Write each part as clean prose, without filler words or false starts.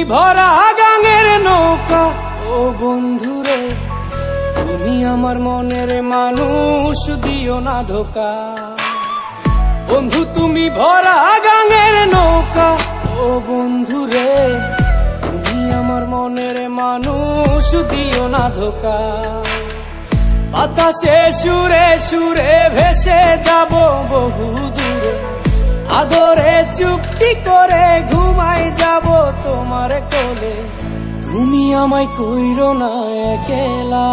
ভরা গাঙের নৌকা ও বন্ধুরে, তুমি আমার মনের মানুষ, দিও না ধোকা। বন্ধু তুমি ভরা গাঙের নৌকা ও বন্ধুরে, তুমি আমার মনের মানুষ, দিও না ধোকা। বাতাসে সুরে সুরে ভেসে যাব বহু দূরে, আদরে চুপটি করে ঘুমাই যাব তোমার কোলে। তুমি আমায় কইরো না একলা,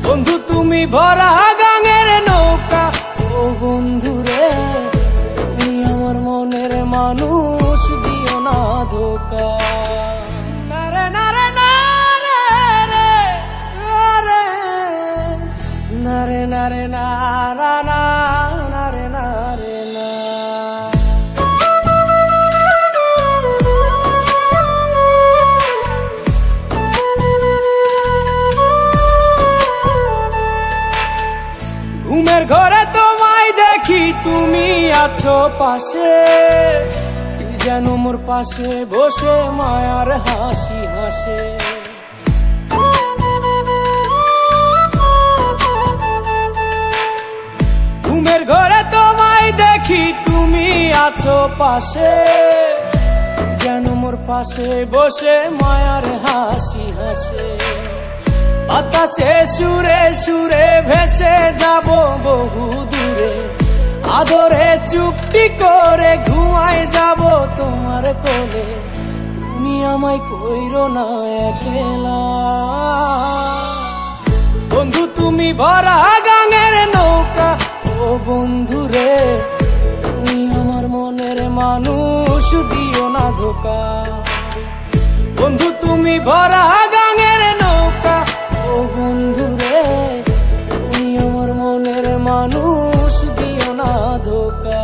বন্ধু তুমি ভরা গাঙের নৌকা ও বন্ধুরে, তুমি আমার মনের মানুষ, দিও না ধোকা। নারে নারে নারে রে রে, নারে নারে নারা না, নারে নারে না। ঘুমের ঘরে তোমায় দেখি, তুমি আছো পাশে, কি যেন মোর পাশে বসে মায়ার হাসি হাসে। ঘুমের ঘরে তোমায় দেখি, তুমি আছো পাশে, কি যেন মোর পাশে বসে মায়ার হাসি হাসে। বাতাসে সুরে সুরে ভেসে যাব বহু দূরে, আদরে চুপটি করে ঘুমাই যাব তোমার কোলে। তুমি আমায় কইরো না একলা, বন্ধু তুমি ভরা গাঙের নৌকা ও বন্ধুরে, তুমি আমার মনের মানুষ, দিও না ধোকা। বন্ধু তুমি ভরা গাঙের নৌকা ও বন্ধুরে, তুমি আমার মনের মানুষ, দিও না ধোকা।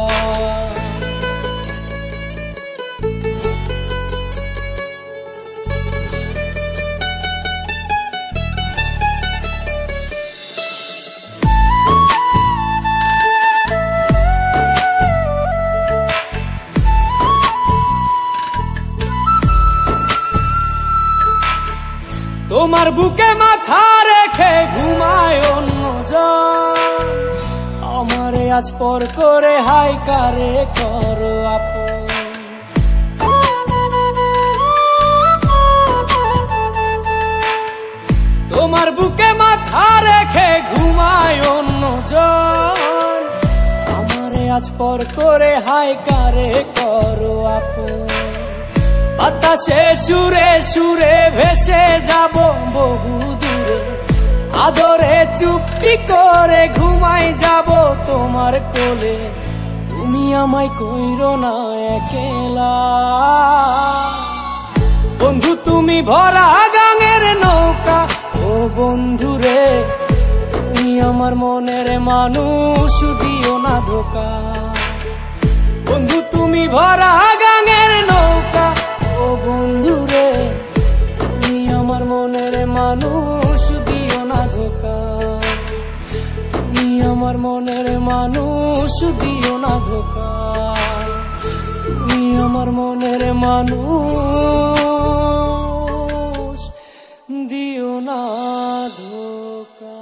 তোমার বুকে মাথা রেখে ঘুমায় অন্যজন, আমারে আজ পর করে হাই কারে করো আপন। তোমার বুকে মাথা রেখে ঘুমায় অন্যজন, আমারে আজ পর করে হাই কারে করো আপন। বাতাসে সুরে সুরে ভেসে যাব বহু দূরে, আদরে চুপটি করে ঘুমাই যাব তোমার কোলে। তুমি আমায় কইরো না একলা, বন্ধু তুমি ভরা গাঙের নৌকা ও বন্ধুরে, তুমি আমার মনের মানুষ, দিও না ধোকা। বন্ধু তুমি ভরা গাঙের নৌকা ও বন্ধুরে, তুমি আমার মনের মানুষ, দিও না ধোকা। তুমি আমার মনের মানুষ, দিও না ধোকা। তুমি আমার মনের মানুষ, দিও না ধোকা।